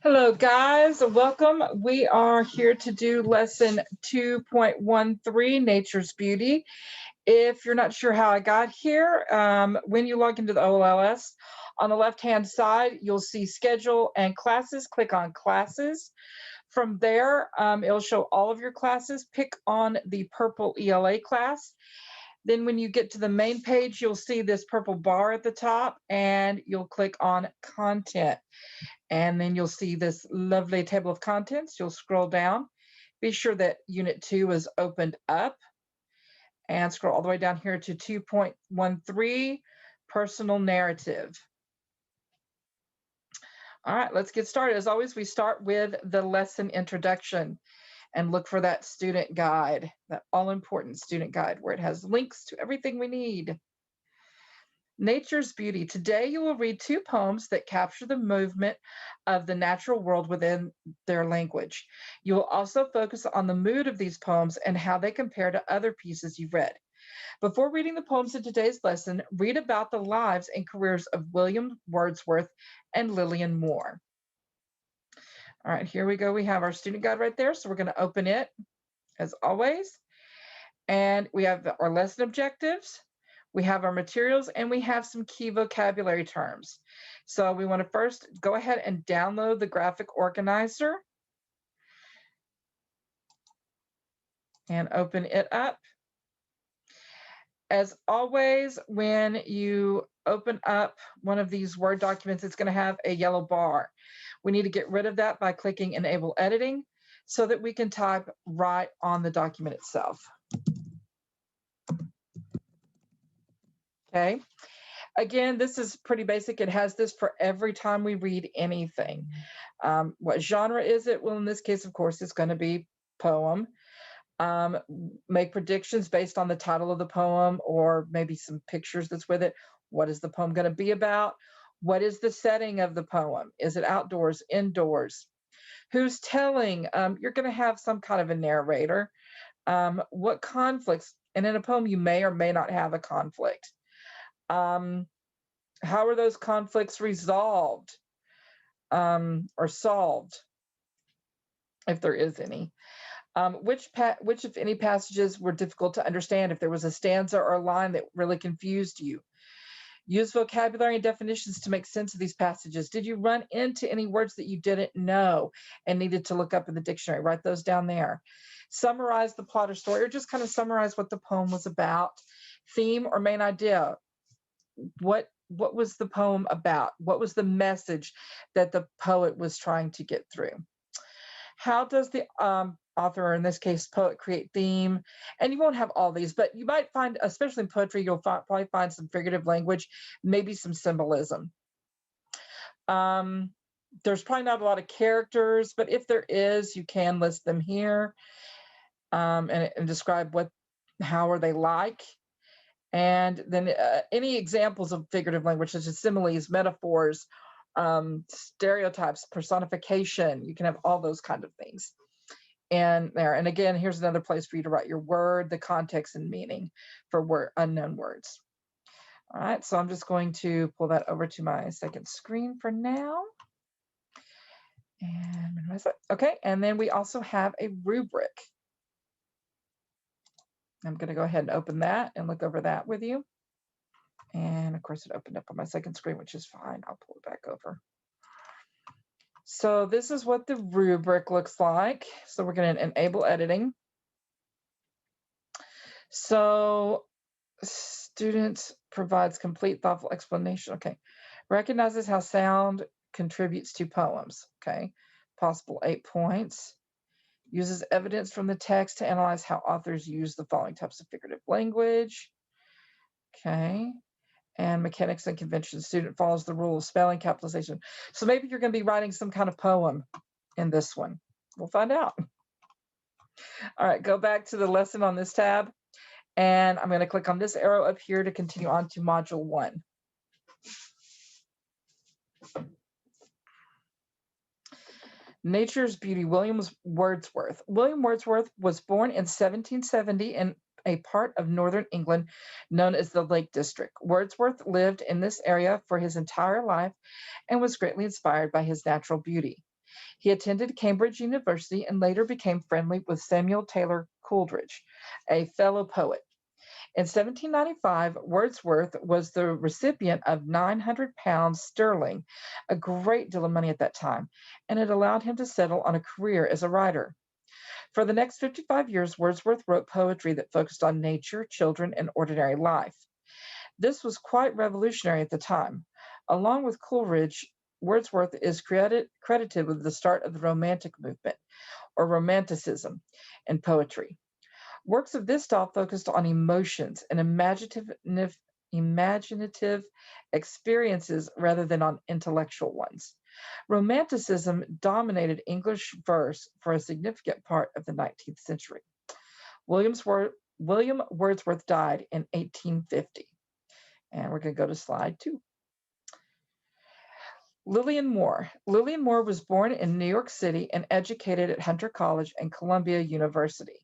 Hello, guys. Welcome. We are here to do lesson 2.13, Nature's Beauty. If you're not sure how I got here, when you log into the OLS, on the left-hand side, you'll see schedule and classes. Click on classes. From there, it'll show all of your classes. Pick on the purple ELA class. Then when you get to the main page, you'll see this purple bar at the top, and you'll click on content. And then you'll see this lovely table of contents. You'll scroll down. Be sure that Unit 2 is opened up. And scroll all the way down here to 2.13, Personal Narrative. All right, let's get started. As always, we start with the lesson introduction and look for that student guide, that all-important student guide where it has links to everything we need. Nature's Beauty. Today you will read two poems that capture the movement of the natural world within their language. You will also focus on the mood of these poems and how they compare to other pieces you've read. Before reading the poems in today's lesson, read about the lives and careers of William Wordsworth and Lillian Moore. All right, here we go. We have our student guide right there. So we're going to open it as always. And we have our lesson objectives. We have our materials, and we have some key vocabulary terms. So we want to first go ahead and download the graphic organizer and open it up. As always, when you open up one of these Word documents, it's going to have a yellow bar. We need to get rid of that by clicking Enable Editing so that we can type right on the document itself. Okay. Again, this is pretty basic. It has this for every time we read anything. What genre is it? Well, in this case, of course, it's going to be poem. Make predictions based on the title of the poem or maybe some pictures that's with it. What is the poem going to be about? What is the setting of the poem? Is it outdoors, indoors? Who's telling? You're going to have some kind of a narrator. What conflicts? And in a poem, you may or may not have a conflict. How are those conflicts resolved or solved, if there is any? Which, if any, passages were difficult to understand? If there was a stanza or a line that really confused you? Use vocabulary and definitions to make sense of these passages. Did you run into any words that you didn't know and needed to look up in the dictionary? Write those down there. Summarize the plot or story, or just kind of summarize what the poem was about. Theme or main idea. What was the poem about? What was the message that the poet was trying to get through? How does the author, or in this case, poet, create theme? And you won't have all these, but you might find, especially in poetry, you'll probably find some figurative language, maybe some symbolism. There's probably not a lot of characters, but if there is, you can list them here and describe how are they like. And then any examples of figurative language, such as similes, metaphors, stereotypes, personification. You can have all those kind of things. And there, and again, here's another place for you to write your word, the context and meaning for unknown words. All right, so I'm just going to pull that over to my second screen for now. And minimize that. Okay, and then we also have a rubric. I'm going to go ahead and open that and look over that with you. And of course, it opened up on my second screen, which is fine. I'll pull it back over. So this is what the rubric looks like. So we're going to enable editing. So students provides complete, thoughtful explanation. Okay. Recognizes how sound contributes to poems. Okay. Possible 8 points. Uses evidence from the text to analyze how authors use the following types of figurative language. Okay. And mechanics and conventions. Student follows the rule of spelling, capitalization. So maybe you're going to be writing some kind of poem in this one. We'll find out. All right, go back to the lesson on this tab. And I'm going to click on this arrow up here to continue on to Module 1. Nature's Beauty, William Wordsworth. William Wordsworth was born in 1770 in a part of northern England known as the Lake District. Wordsworth lived in this area for his entire life and was greatly inspired by his natural beauty. He attended Cambridge University and later became friendly with Samuel Taylor Coleridge, a fellow poet. In 1795, Wordsworth was the recipient of £900 sterling, a great deal of money at that time, and it allowed him to settle on a career as a writer. For the next 55 years, Wordsworth wrote poetry that focused on nature, children, and ordinary life. This was quite revolutionary at the time. Along with Coleridge, Wordsworth is credited with the start of the Romantic movement, or Romanticism, in poetry. Works of this style focused on emotions and imaginative experiences rather than on intellectual ones. Romanticism dominated English verse for a significant part of the 19th century. William Wordsworth died in 1850. And we're going to go to slide 2. Lillian Moore. Lillian Moore was born in New York City and educated at Hunter College and Columbia University.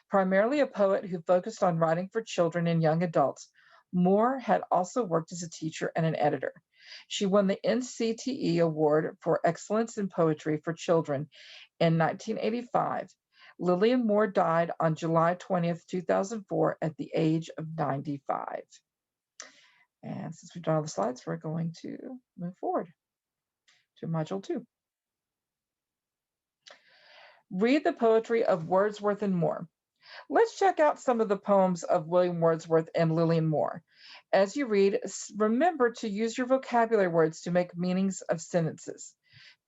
Primarily a poet who focused on writing for children and young adults, Moore had also worked as a teacher and an editor. She won the NCTE Award for Excellence in Poetry for Children in 1985. Lillian Moore died on July 20th, 2004 at the age of 95. And since we've done all the slides, we're going to move forward to Module 2. Read the poetry of Wordsworth and Moore. Let's check out some of the poems of William Wordsworth and Lillian Moore. As you read, remember to use your vocabulary words to make meanings of sentences,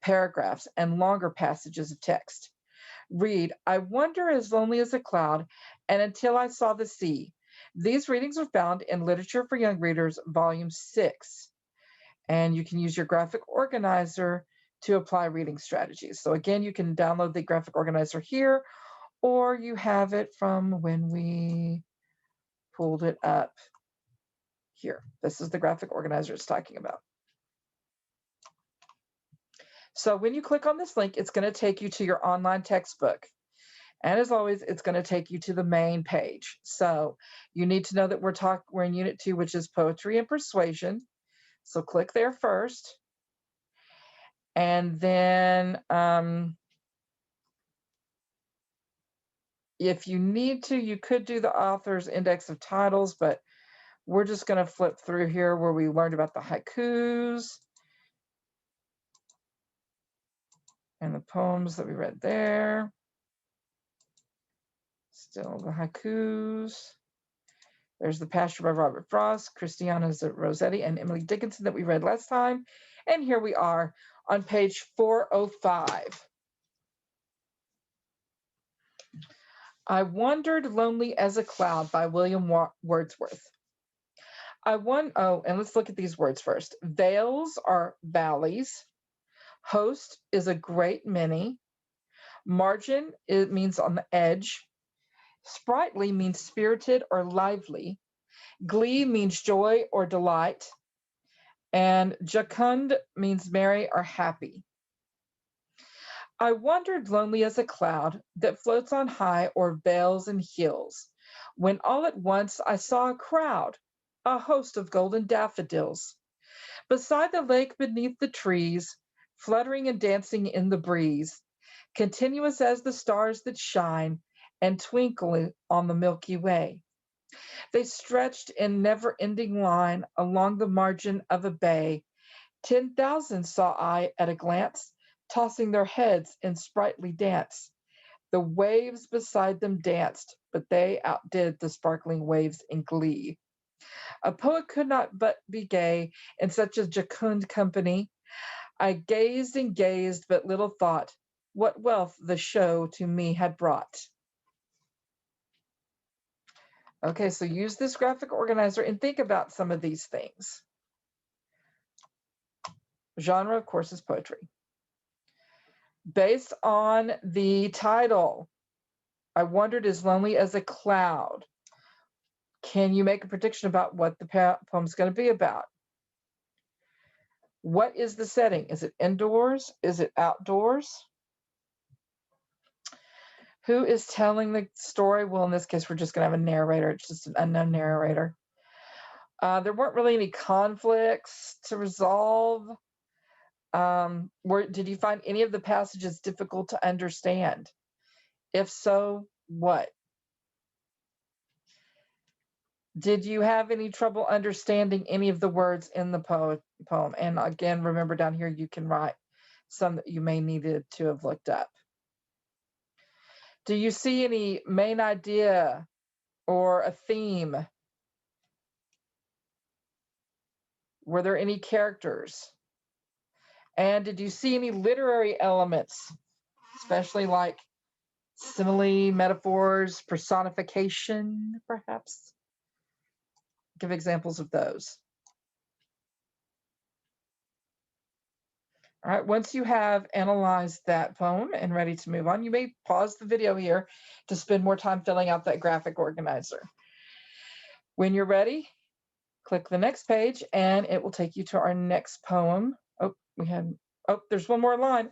paragraphs, and longer passages of text. Read, I wander as lonely as a cloud, and until I saw the sea. These readings are found in Literature for Young Readers, Volume 6. And you can use your graphic organizer to apply reading strategies. So again, you can download the graphic organizer here, or you have it from when we pulled it up here. This is the graphic organizer it's talking about. So when you click on this link, it's going to take you to your online textbook. And as always, it's going to take you to the main page. So you need to know that we're in Unit 2, which is Poetry and Persuasion. So click there first. And then if you need to, you could do the author's index of titles, but we're just going to flip through here where we learned about the haikus and the poems that we read there. Still the haikus. There's The Pasture by Robert Frost, Christiana's Rosetti, and Emily Dickinson that we read last time. And here we are on page 405. I Wandered Lonely as a Cloud by William Wordsworth. And let's look at these words first. Vales are valleys. Host is a great many. Margin, it means on the edge. Sprightly means spirited or lively. Glee means joy or delight. And jocund means merry or happy. I wandered lonely as a cloud that floats on high o'er vales and hills, when all at once I saw a crowd, a host of golden daffodils. Beside the lake beneath the trees, fluttering and dancing in the breeze, continuous as the stars that shine and twinkle on the Milky Way. They stretched in never-ending line along the margin of a bay. 10,000 saw I at a glance, tossing their heads in sprightly dance. The waves beside them danced, but they outdid the sparkling waves in glee. A poet could not but be gay in such a jocund company. I gazed and gazed, but little thought what wealth the show to me had brought. Okay, so use this graphic organizer and think about some of these things. Genre, of course, is poetry. Based on the title, I Wandered as Lonely as a Cloud. Can you make a prediction about what the poem's going to be about? What is the setting? Is it indoors? Is it outdoors? Who is telling the story? Well, in this case, we're just going to have a narrator. It's just an unknown narrator. There weren't really any conflicts to resolve. Did you find any of the passages difficult to understand? If so, what? Did you have any trouble understanding any of the words in the poem? And again, remember down here, you can write some that you may needed to have looked up. Do you see any main idea or a theme? Were there any characters? And did you see any literary elements, especially like simile, metaphors, personification, perhaps? Give examples of those. All right, once you have analyzed that poem and ready to move on, you may pause the video here to spend more time filling out that graphic organizer. When you're ready, click the next page and it will take you to our next poem. There's one more line.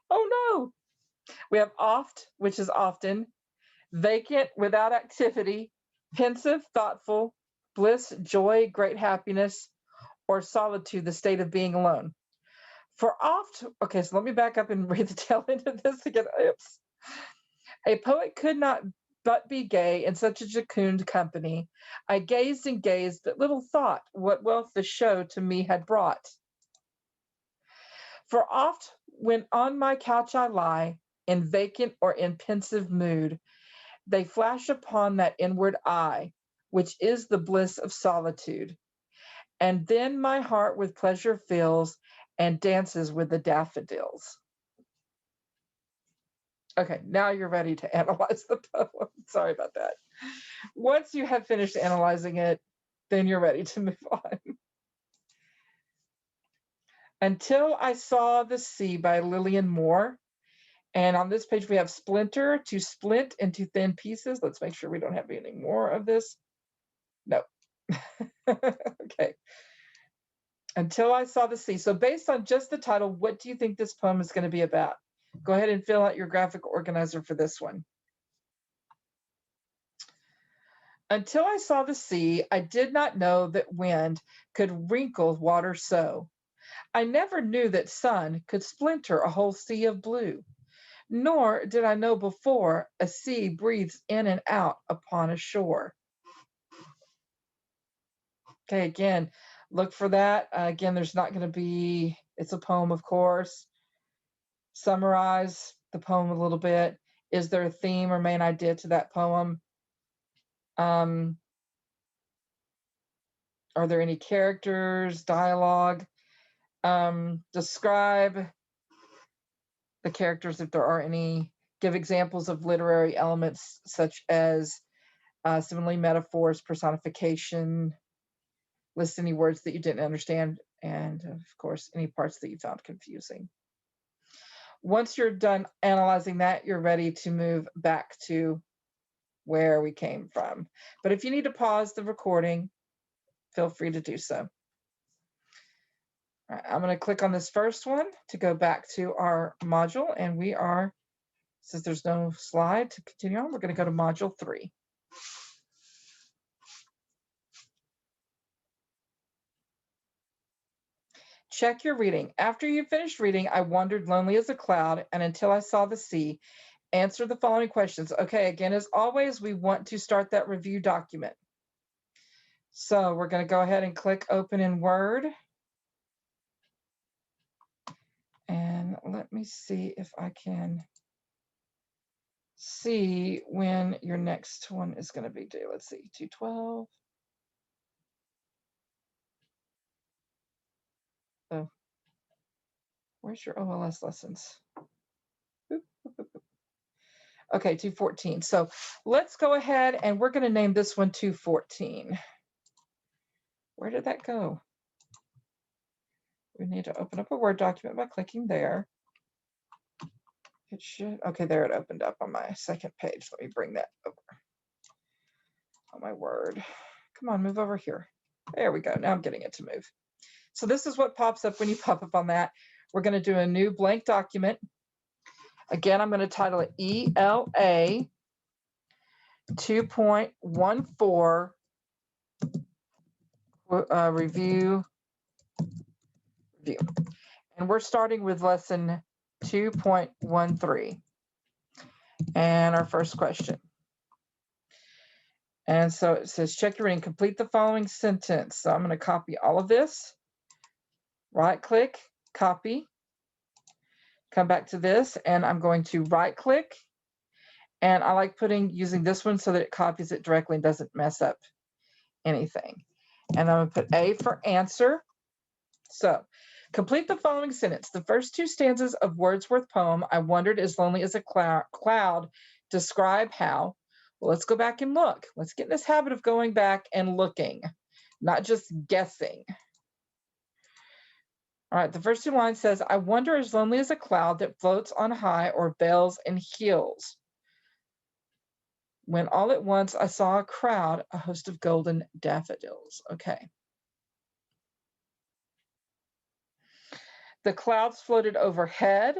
Oh no! We have oft, which is often, vacant, without activity, pensive, thoughtful, bliss, joy, great happiness, or solitude, the state of being alone. For oft, okay, so let me back up and read the tail end of this again. Oops. A poet could not but be gay in such a jocund company. I gazed and gazed, but little thought what wealth the show to me had brought. For oft, when on my couch I lie, in vacant or in pensive mood, they flash upon that inward eye, which is the bliss of solitude. And then my heart with pleasure fills and dances with the daffodils. Okay, now you're ready to analyze the poem. Sorry about that. Once you have finished analyzing it, then you're ready to move on. Until I Saw the Sea by Lillian Moore. And on this page, we have splinter, to splint into thin pieces. Let's make sure we don't have any more of this. No. Okay. Until I Saw the Sea. So based on just the title, what do you think this poem is going to be about? Go ahead and fill out your graphic organizer for this one. Until I saw the sea, I did not know that wind could wrinkle water so. I never knew that sun could splinter a whole sea of blue. Nor did I know before a sea breathes in and out upon a shore. Okay, again, look for that. Again, there's not going to be, it's a poem, of course. Summarize the poem a little bit. Is there a theme or main idea to that poem? Are there any characters, dialogue? Describe the characters if there are any. Give examples of literary elements such as simile, metaphors, personification. List any words that you didn't understand, and of course, any parts that you found confusing. Once you're done analyzing that, you're ready to move back to where we came from. But if you need to pause the recording, feel free to do so. All right, I'm going to click on this first one to go back to our module, and we are, since there's no slide to continue on, we're going to go to module 3. Check your reading. After you finished reading, I wandered lonely as a cloud, and until I saw the sea, answer the following questions. Okay, again, as always, we want to start that review document. So we're going to go ahead and click open in Word. And let me see if I can see when your next one is going to be due. Let's see, 212. Oh, where's your OLS lessons? Okay, 214. So let's go ahead and we're going to name this one 214. Where did that go? We need to open up a Word document by clicking there. It should, okay, there it opened up on my second page. Let me bring that over on my Word. Come on, move over here. There we go. Now I'm getting it to move. So this is what pops up when you pop up on that. We're going to do a new blank document. Again, I'm going to title it ELA 2.14 review. And we're starting with lesson 2.13. And our first question. And so it says, check your reading, complete the following sentence. So I'm going to copy all of this, right click, copy, come back to this, and I'm going to right click. And I like using this one so that it copies it directly and doesn't mess up anything. And I'm going to put A for answer. So complete the following sentence. The first two stanzas of Wordsworth poem, I Wondered as Lonely as a Cloud, describe how. Well, let's go back and look. Let's get in this habit of going back and looking, not just guessing. All right, the first two lines says, I wonder as lonely as a cloud that floats on high or veils and heals. When all at once I saw a crowd, a host of golden daffodils. Okay. The clouds floated overhead.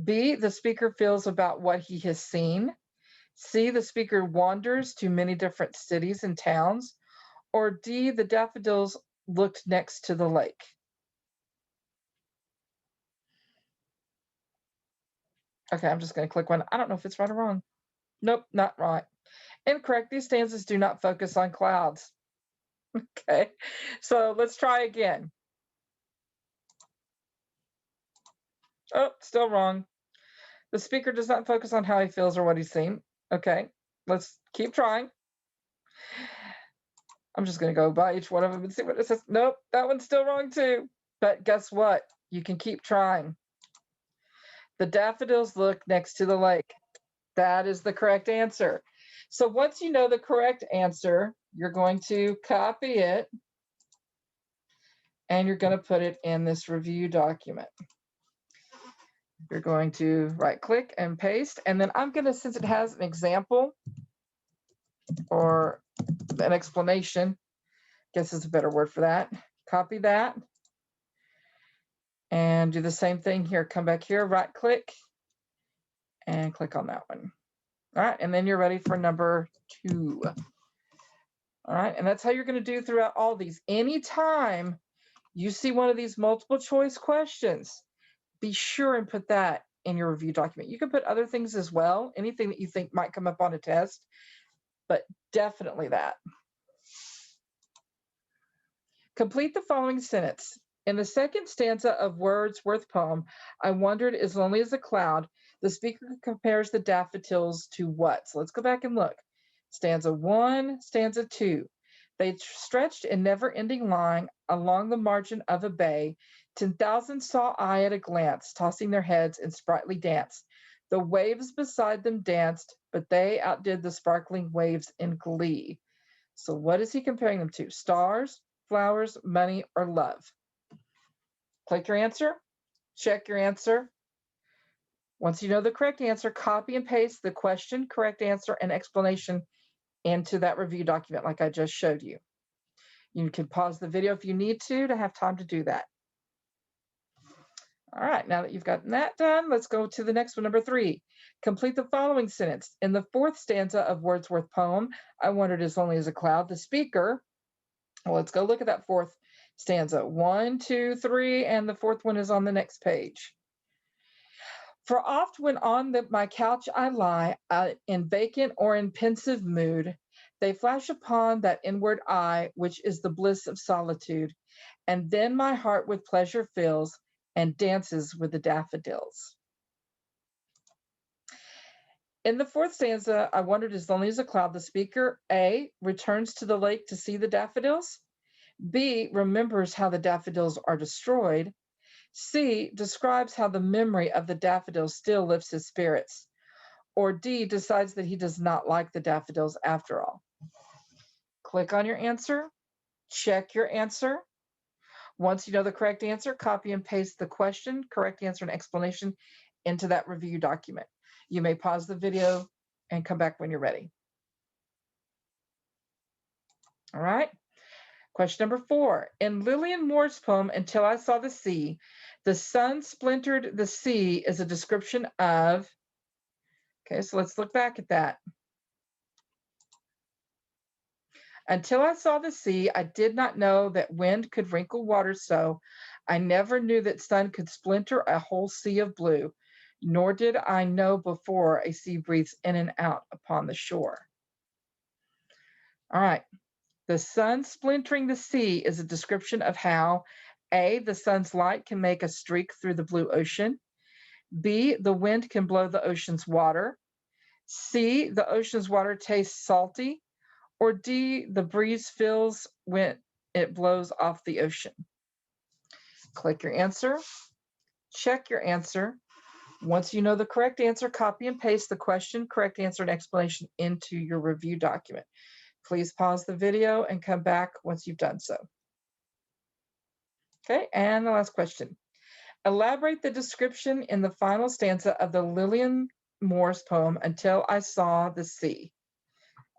B, the speaker feels about what he has seen. C, the speaker wanders to many different cities and towns. Or D, the daffodils looked next to the lake. Okay, I'm just going to click one. I don't know if it's right or wrong. Nope, not right. Incorrect. These stanzas do not focus on clouds. Okay, so let's try again. Oh, still wrong. The speaker does not focus on how he feels or what he's seen. Okay, let's keep trying. I'm just going to go by each one of them and see what it says. Nope, that one's still wrong too. But guess what? You can keep trying. The daffodils look next to the lake. That is the correct answer. So once you know the correct answer, you're going to copy it and you're going to put it in this review document. You're going to right click and paste. And then I'm going to, since it has an example or an explanation, I guess is a better word for that, copy that and do the same thing here. Come back here, right click and click on that one. All right, and then you're ready for number 2. All right, and that's how you're going to do throughout all these. Anytime you see one of these multiple choice questions, be sure and put that in your review document. You can put other things as well, anything that you think might come up on a test, but definitely that. Complete the following sentence. In the second stanza of Wordsworth poem, I Wondered as Lonely as a Cloud, the speaker compares the daffodils to what? So let's go back and look. Stanza 1, stanza 2. They stretched in never-ending line along the margin of a bay. 10,000 saw I at a glance, tossing their heads in sprightly dance. The waves beside them danced, but they outdid the sparkling waves in glee. So what is he comparing them to? Stars, flowers, money, or love? Click your answer, check your answer. Once you know the correct answer, copy and paste the question, correct answer, and explanation into that review document like I just showed you. You can pause the video if you need to have time to do that. All right, now that you've gotten that done, let's go to the next one, number 3. Complete the following sentence. In the fourth stanza of Wordsworth poem, I Wondered as Lonely as a Cloud, the speaker, well, let's go look at that fourth stanza. 1, 2, 3, and the fourth one is on the next page. For oft when on my couch I lie, in vacant or in pensive mood, they flash upon that inward eye, which is the bliss of solitude. And then my heart with pleasure fills and dances with the daffodils. In the fourth stanza, I Wondered as Lonely as a Cloud, the speaker, A, returns to the lake to see the daffodils. B, remembers how the daffodils are destroyed. C, describes how the memory of the daffodils still lifts his spirits. Or D, decides that he does not like the daffodils after all. Click on your answer, check your answer. Once you know the correct answer, copy and paste the question, correct answer, and explanation into that review document. You may pause the video and come back when you're ready. All right. Question number 4. In Lillian Moore's poem, Until I Saw the Sea, The sun splintered the sea is a description of, okay, so let's look back at that. Until I saw the sea, I did not know that wind could wrinkle water so. I never knew that sun could splinter a whole sea of blue, nor did I know before a sea breathes in and out upon the shore. All right. The sun splintering the sea is a description of how A, the sun's light can make a streak through the blue ocean. B, the wind can blow the ocean's water. C, the ocean's water tastes salty. Or D, the breeze feels when it blows off the ocean. Click your answer, check your answer. Once you know the correct answer, copy and paste the question, correct answer, and explanation into your review document. Please pause the video and come back once you've done so. Okay, and the last question. Elaborate the description in the final stanza of the Lillian Moore's poem, Until I Saw the Sea.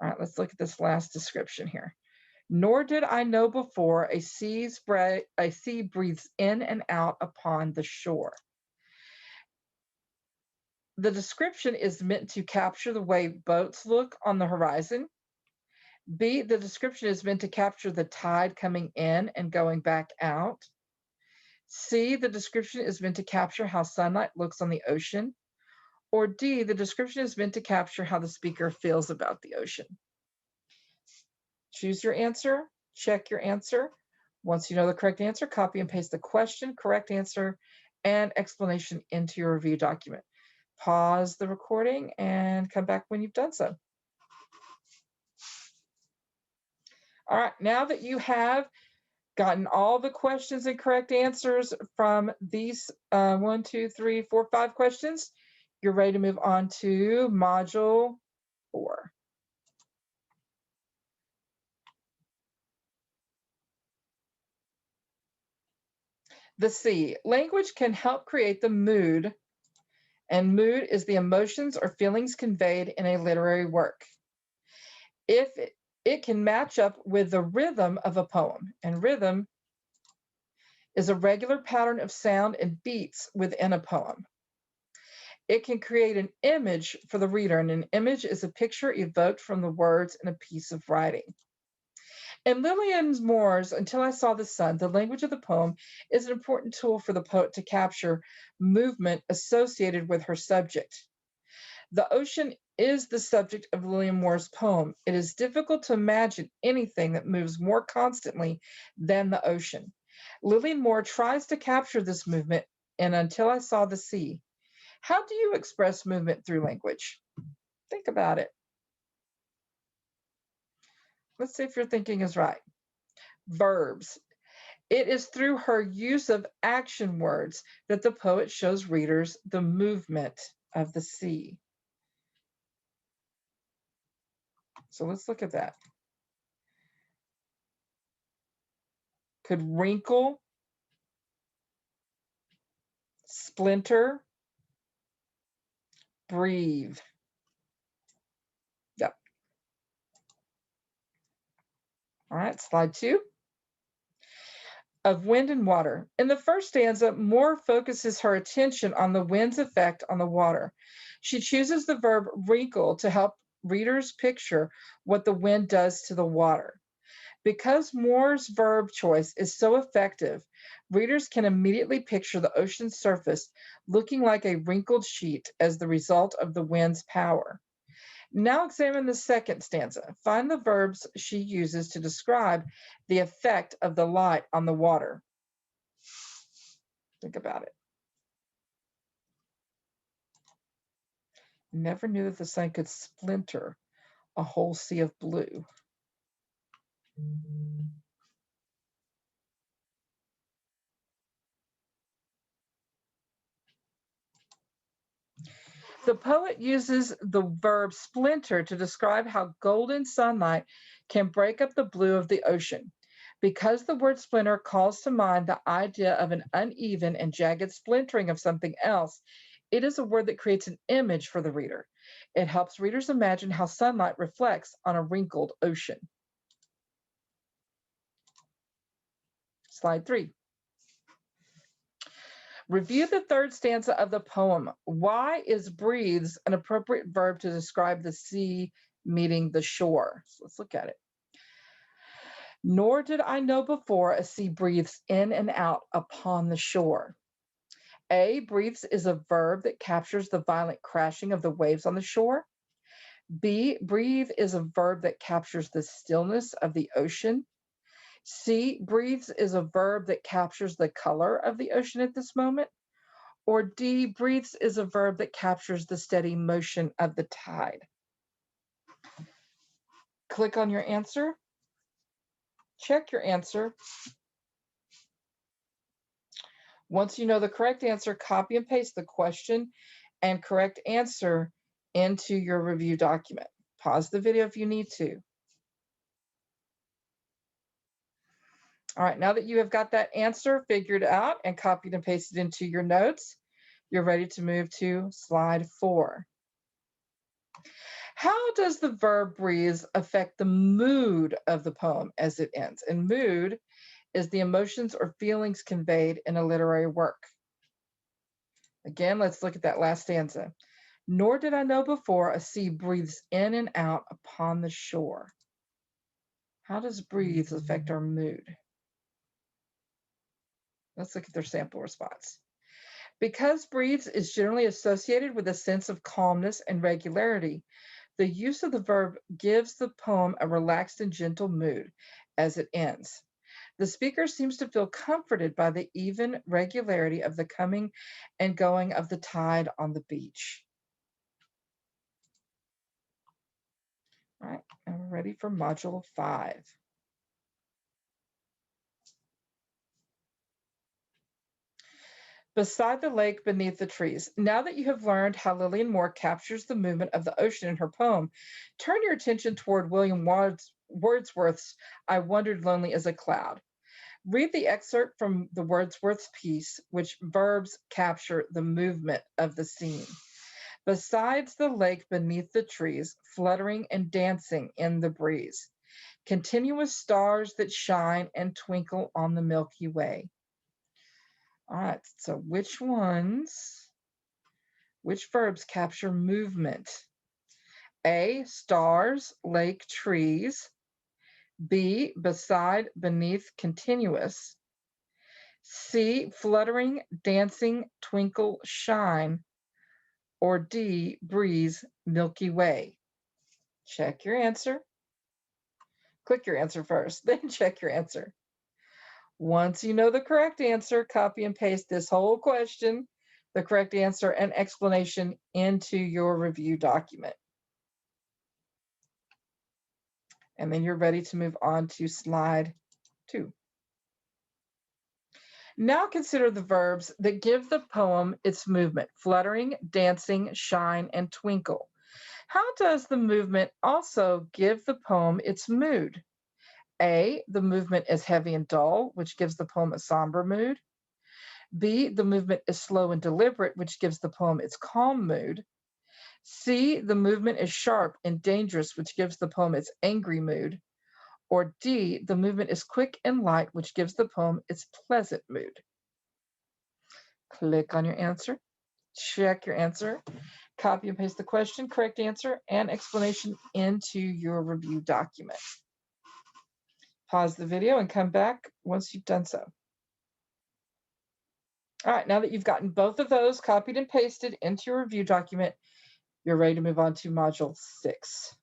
All right, let's look at this last description here. Nor did I know before a sea breathes in and out upon the shore. The description is meant to capture the way boats look on the horizon. B, the description is meant to capture the tide coming in and going back out. C, the description is meant to capture how sunlight looks on the ocean. Or D, the description is meant to capture how the speaker feels about the ocean. Choose your answer, check your answer. Once you know the correct answer, copy and paste the question, correct answer, and explanation into your review document. Pause the recording and come back when you've done so. All right, now that you have gotten all the questions and correct answers from these 1, 2, 3, 4, 5 questions, you're ready to move on to Module 4. The C, language can help create the mood, and mood is the emotions or feelings conveyed in a literary work. If it can match up with the rhythm of a poem, and rhythm is a regular pattern of sound and beats within a poem. It can create an image for the reader, and an image is a picture evoked from the words in a piece of writing. In Lillian Moore's Until I Saw the Sun, the language of the poem is an important tool for the poet to capture movement associated with her subject. The ocean is the subject of Lillian Moore's poem. It is difficult to imagine anything that moves more constantly than the ocean. Lillian Moore tries to capture this movement in Until I Saw the Sea. How do you express movement through language? Think about it. Let's see if your thinking is right. Verbs. It is through her use of action words that the poet shows readers the movement of the sea. So let's look at that. Could wrinkle, splinter, breathe. Yep. All right, slide 2. Of wind and water. In the first stanza, Moore focuses her attention on the wind's effect on the water. She chooses the verb wrinkle to help readers picture what the wind does to the water. Because Moore's verb choice is so effective, readers can immediately picture the ocean's surface looking like a wrinkled sheet as the result of the wind's power. Now examine the second stanza. Find the verbs she uses to describe the effect of the light on the water. Think about it. Never knew that the sun could splinter a whole sea of blue. The poet uses the verb splinter to describe how golden sunlight can break up the blue of the ocean. Because the word splinter calls to mind the idea of an uneven and jagged splintering of something else, it is a word that creates an image for the reader. It helps readers imagine how sunlight reflects on a wrinkled ocean. Slide 3. Review the third stanza of the poem. Why is breathes an appropriate verb to describe the sea meeting the shore? So let's look at it. Nor did I know before a sea breathes in and out upon the shore. A, breathes is a verb that captures the violent crashing of the waves on the shore. B, breathe is a verb that captures the stillness of the ocean. C, breathes is a verb that captures the color of the ocean at this moment. Or D, breathes is a verb that captures the steady motion of the tide. Click on your answer. Check your answer. Once you know the correct answer, copy and paste the question and correct answer into your review document. Pause the video if you need to. All right, now that you have got that answer figured out and copied and pasted into your notes, you're ready to move to slide 4. How does the verb breathe affect the mood of the poem as it ends? And mood is the emotions or feelings conveyed in a literary work. Again, let's look at that last stanza. Nor did I know before a sea breathes in and out upon the shore. How does breathe affect our mood? Let's look at their sample response. Because breathes is generally associated with a sense of calmness and regularity, the use of the verb gives the poem a relaxed and gentle mood as it ends. The speaker seems to feel comforted by the even regularity of the coming and going of the tide on the beach. All right, and we're ready for Module 5. Beside the lake, beneath the trees. Now that you have learned how Lillian Moore captures the movement of the ocean in her poem, turn your attention toward William Wordsworth's I Wandered Lonely as a Cloud. Read the excerpt from the Wordsworth's piece, which verbs capture the movement of the scene. Besides the lake, beneath the trees, fluttering and dancing in the breeze, continuous stars that shine and twinkle on the Milky Way. All right, so which verbs capture movement? A, stars, lake, trees. B, beside, beneath, continuous. C, fluttering, dancing, twinkle, shine. Or D, breeze, Milky Way. Check your answer. Click your answer first, then check your answer. Once you know the correct answer, copy and paste this whole question, the correct answer and explanation into your review document. And then you're ready to move on to slide 2. Now consider the verbs that give the poem its movement: fluttering, dancing, shine, and twinkle. How does the movement also give the poem its mood? A, the movement is heavy and dull, which gives the poem a somber mood. B, the movement is slow and deliberate, which gives the poem its calm mood. C, the movement is sharp and dangerous, which gives the poem its angry mood. Or D, the movement is quick and light, which gives the poem its pleasant mood. Click on your answer, check your answer, copy and paste the question, correct answer, and explanation into your review document. Pause the video and come back once you've done so. All right, now that you've gotten both of those copied and pasted into your review document, you're ready to move on to Module 6.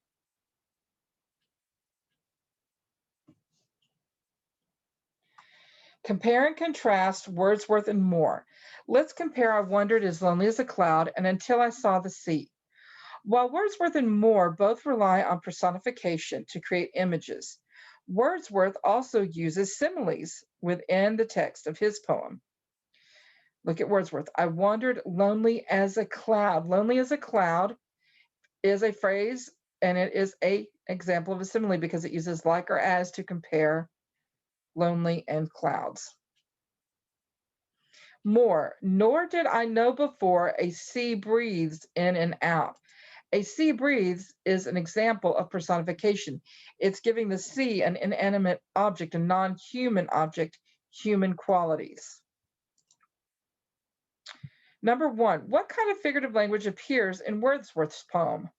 Compare and contrast Wordsworth and Moore. Let's compare I Wandered as Lonely as a Cloud and Until I Saw the Sea. While Wordsworth and Moore both rely on personification to create images, Wordsworth also uses similes within the text of his poem. Look at Wordsworth. I wandered lonely as a cloud. Lonely as a cloud is a phrase, and it is an example of a simile because it uses like or as to compare lonely and clouds. More, nor did I know before a sea breathes in and out. A sea breathes is an example of personification. It's giving the sea, an inanimate object, a non-human object, human qualities. Number one, what kind of figurative language appears in Wordsworth's poem?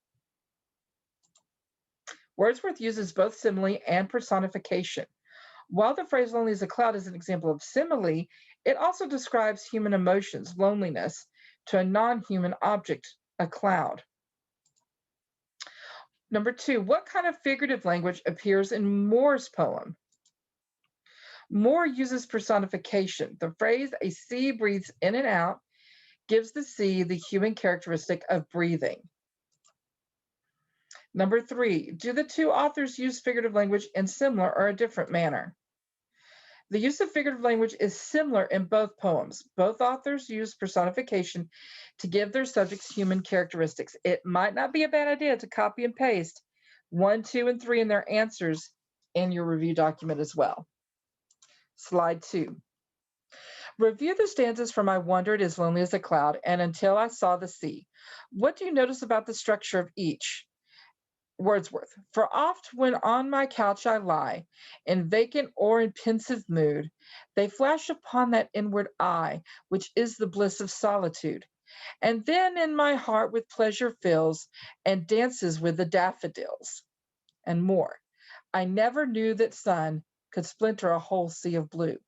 Wordsworth uses both simile and personification. While the phrase lonely as a cloud is an example of simile, it also describes human emotions, loneliness, to a non human object, a cloud. Number two, what kind of figurative language appears in Moore's poem? Moore uses personification. The phrase, a sea breathes in and out, gives the sea the human characteristic of breathing. Number three, do the two authors use figurative language in similar or a different manner? The use of figurative language is similar in both poems. Both authors use personification to give their subjects human characteristics. It might not be a bad idea to copy and paste 1, 2, and 3 in their answers in your review document as well. Slide 2. Review the stanzas from I Wandered as Lonely as a Cloud and Until I Saw the Sea. What do you notice about the structure of each? Wordsworth. For oft when on my couch I lie, in vacant or in pensive mood, they flash upon that inward eye, which is the bliss of solitude. And then in my heart with pleasure fills, and dances with the daffodils. And more. I never knew that sun could splinter a whole sea of blue.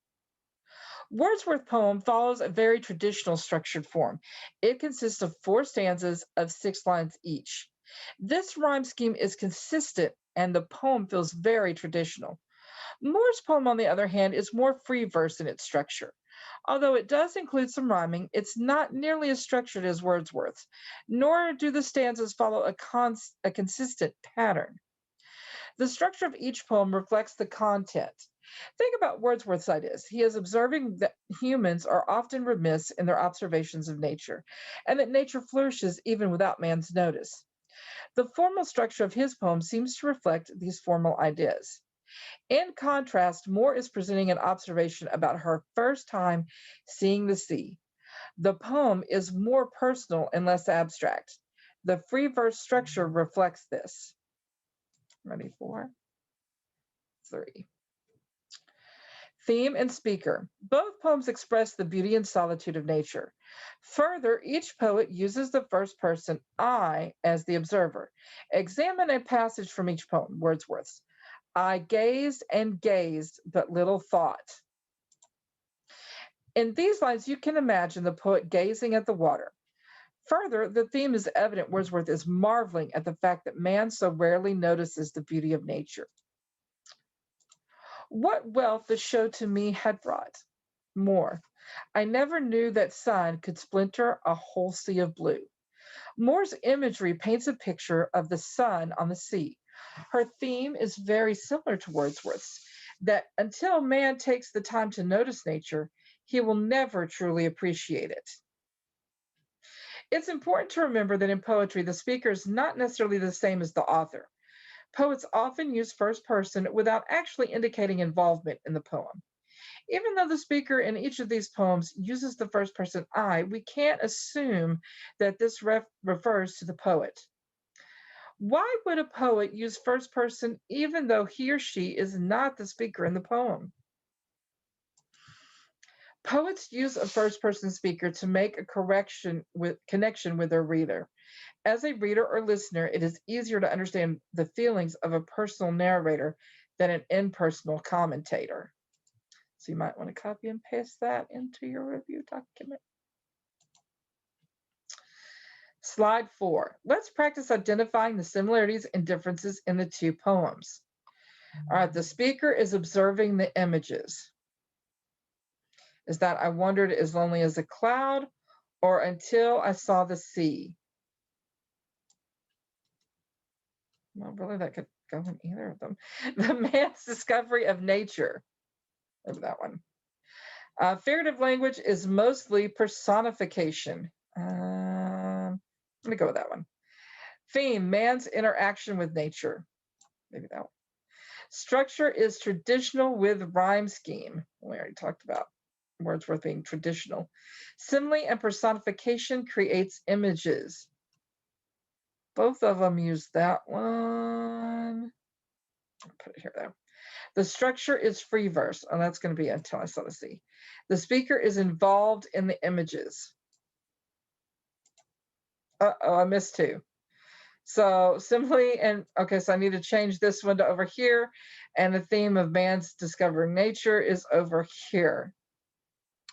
Wordsworth's poem follows a very traditional structured form. It consists of 4 stanzas of 6 lines each. This rhyme scheme is consistent and the poem feels very traditional. Moore's poem, on the other hand, is more free verse in its structure. Although it does include some rhyming, it's not nearly as structured as Wordsworth's, nor do the stanzas follow a consistent pattern. The structure of each poem reflects the content. Think about Wordsworth's ideas. He is observing that humans are often remiss in their observations of nature, and that nature flourishes even without man's notice. The formal structure of his poem seems to reflect these formal ideas. In contrast, Moore is presenting an observation about her first time seeing the sea. The poem is more personal and less abstract. The free verse structure reflects this. Ready for 3. Theme and speaker. Both poems express the beauty and solitude of nature. Further, each poet uses the first person, I, as the observer. Examine a passage from each poem, Wordsworth's. I gazed and gazed, but little thought. In these lines, you can imagine the poet gazing at the water. Further, the theme is evident. Wordsworth is marveling at the fact that man so rarely notices the beauty of nature. What wealth the show to me had brought. Moore. I never knew that sun could splinter a whole sea of blue. Moore's imagery paints a picture of the sun on the sea. Her theme is very similar to Wordsworth's, that until man takes the time to notice nature, he will never truly appreciate it. It's important to remember that in poetry, the speaker is not necessarily the same as the author. Poets often use first person without actually indicating involvement in the poem. Even though the speaker in each of these poems uses the first person I, we can't assume that this refers to the poet. Why would a poet use first person even though he or she is not the speaker in the poem? Poets use a first person speaker to make a connection with their reader. As a reader or listener, it is easier to understand the feelings of a personal narrator than an impersonal commentator. So you might want to copy and paste that into your review document. Slide 4. Let's practice identifying the similarities and differences in the two poems. All right, the speaker is observing the images. Is that I wandered as lonely as a cloud or until I saw the sea? Well, really, that could go in either of them. The man's discovery of nature. Maybe that one. Figurative language is mostly personification. Let me go with that one. Theme, man's interaction with nature. Maybe that one. Structure is traditional with rhyme scheme. We already talked about Wordsworth being traditional. Simile and personification creates images. Both of them use that one. I'll put it here though. The structure is free verse. Oh, that's going to be until I saw the sea. The speaker is involved in the images. Uh-oh, I missed two. So simply, and okay, so I need to change this one to over here. And the theme of man's discovering nature is over here.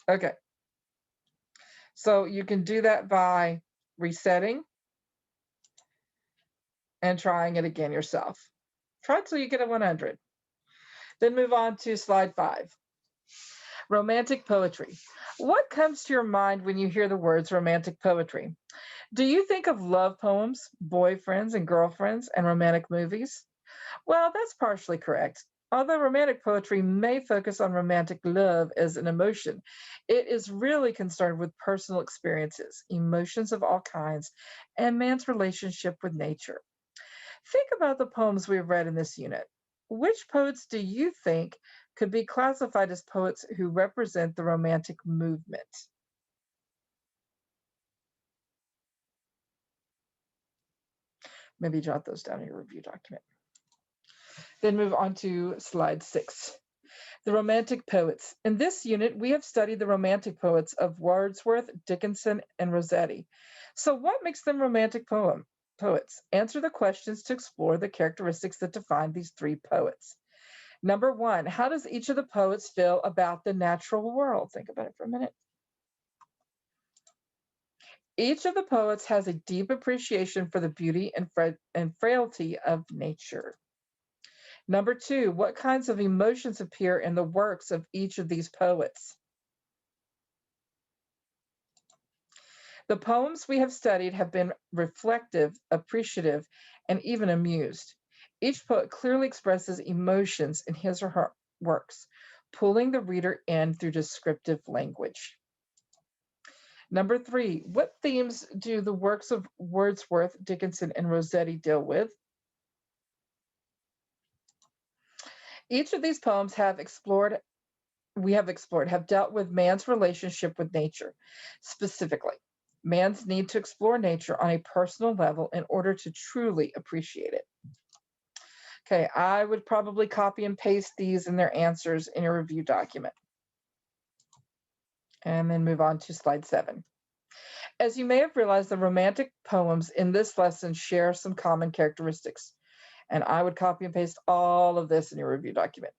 Okay. So you can do that by resetting and trying it again yourself. Try it till you get a 100. Then move on to slide 5. Romantic poetry. What comes to your mind when you hear the words romantic poetry? Do you think of love poems, boyfriends and girlfriends, and romantic movies? Well, that's partially correct. Although romantic poetry may focus on romantic love as an emotion, it is really concerned with personal experiences, emotions of all kinds, and man's relationship with nature. Think about the poems we've read in this unit. Which poets do you think could be classified as poets who represent the romantic movement? Maybe jot those down in your review document. Then move on to slide 6. The Romantic Poets. In this unit, we have studied the Romantic poets of Wordsworth, Dickinson, and Rosetti. So what makes them romantic poets? Answer the questions to explore the characteristics that define these three poets. Number 1, how does each of the poets feel about the natural world? Think about it for a minute. Each of the poets has a deep appreciation for the beauty and frailty of nature. Number 2, what kinds of emotions appear in the works of each of these poets? The poems we have studied have been reflective, appreciative, and even amused. Each poet clearly expresses emotions in his or her works, pulling the reader in through descriptive language. Number 3, what themes do the works of Wordsworth, Dickinson, and Rosetti deal with? Each of these poems have dealt with man's relationship with nature. Specifically, man's need to explore nature on a personal level in order to truly appreciate it. Okay, I would probably copy and paste these and their answers in your review document. And then move on to slide 7. As you may have realized, the romantic poems in this lesson share some common characteristics. And I would copy and paste all of this in your review document.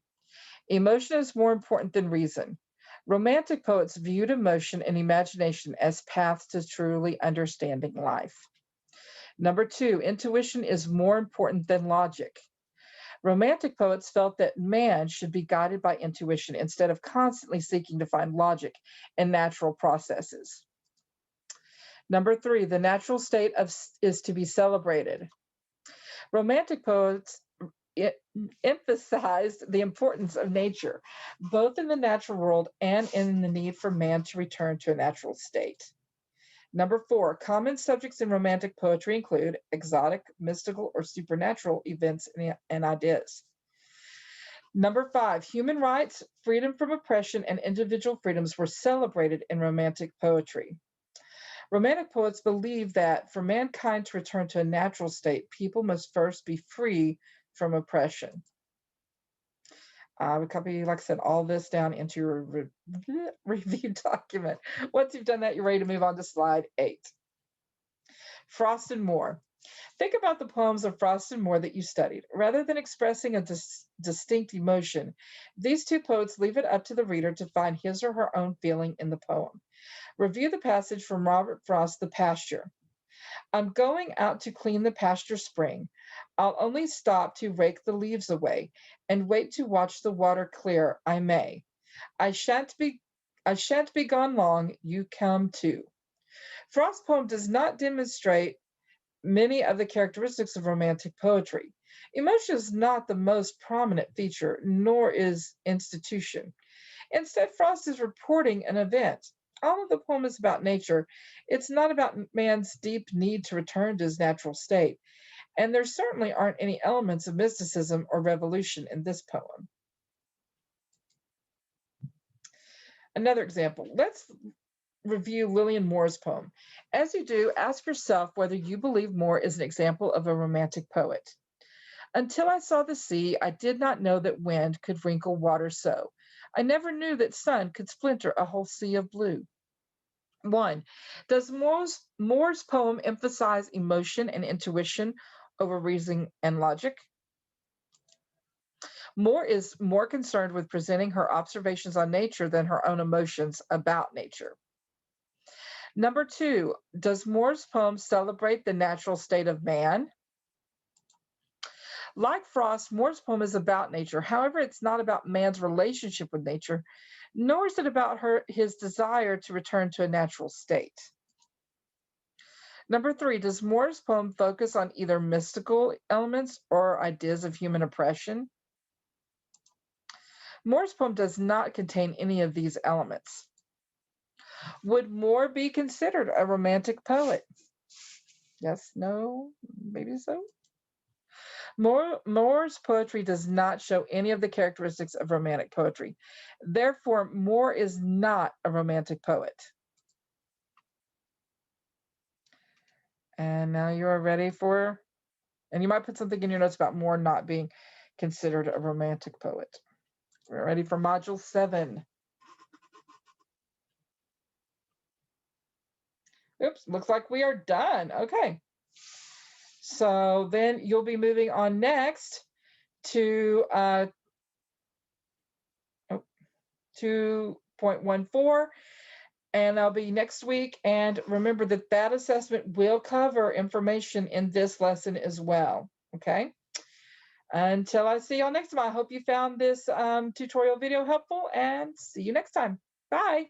Emotion is more important than reason. Romantic poets viewed emotion and imagination as paths to truly understanding life. Number 2, intuition is more important than logic. Romantic poets felt that man should be guided by intuition instead of constantly seeking to find logic in natural processes. Number 3, the natural state is to be celebrated. Romantic poets emphasized the importance of nature, both in the natural world and in the need for man to return to a natural state. Number 4, common subjects in romantic poetry include exotic, mystical, or supernatural events and ideas. Number 5, human rights, freedom from oppression, and individual freedoms were celebrated in romantic poetry. Romantic poets believed that for mankind to return to a natural state, people must first be free from oppression. I would copy, like I said, all this down into your review document. Once you've done that, you're ready to move on to slide 8. Frost and Moore. Think about the poems of Frost and Moore that you studied. Rather than expressing a distinct emotion, these two poets leave it up to the reader to find his or her own feeling in the poem. Review the passage from Robert Frost's The Pasture. I'm going out to clean the pasture spring. I'll only stop to rake the leaves away and wait to watch the water clear. I may. I shan't be gone long. You come too. Frost's poem does not demonstrate many of the characteristics of romantic poetry. Emotion is not the most prominent feature, nor is institution. Instead, Frost is reporting an event. All of the poem is about nature. It's not about man's deep need to return to his natural state. And there certainly aren't any elements of mysticism or revolution in this poem. Another example. Let's review Lillian Moore's poem. As you do, ask yourself whether you believe Moore is an example of a romantic poet. Until I saw the sea, I did not know that wind could wrinkle water so. I never knew that sun could splinter a whole sea of blue. 1. Does Moore's poem emphasize emotion and intuition over reasoning and logic? Moore is more concerned with presenting her observations on nature than her own emotions about nature. Number 2, does Moore's poem celebrate the natural state of man? Like Frost, Moore's poem is about nature. However, it's not about man's relationship with nature, nor is it about his desire to return to a natural state. Number 3, does Moore's poem focus on either mystical elements or ideas of human oppression? Moore's poem does not contain any of these elements. Would Moore be considered a romantic poet? Yes, no, maybe so. Moore's poetry does not show any of the characteristics of romantic poetry. Therefore, Moore is not a romantic poet. And now you are ready for, and you might put something in your notes about Moore not being considered a romantic poet. We're ready for Module 7. Oops, looks like we are done. Okay. So then you'll be moving on next to 2.14, and that'll be next week. And remember that assessment will cover information in this lesson as well. Okay. Until I see y'all next time, I hope you found this tutorial video helpful, and see you next time. Bye.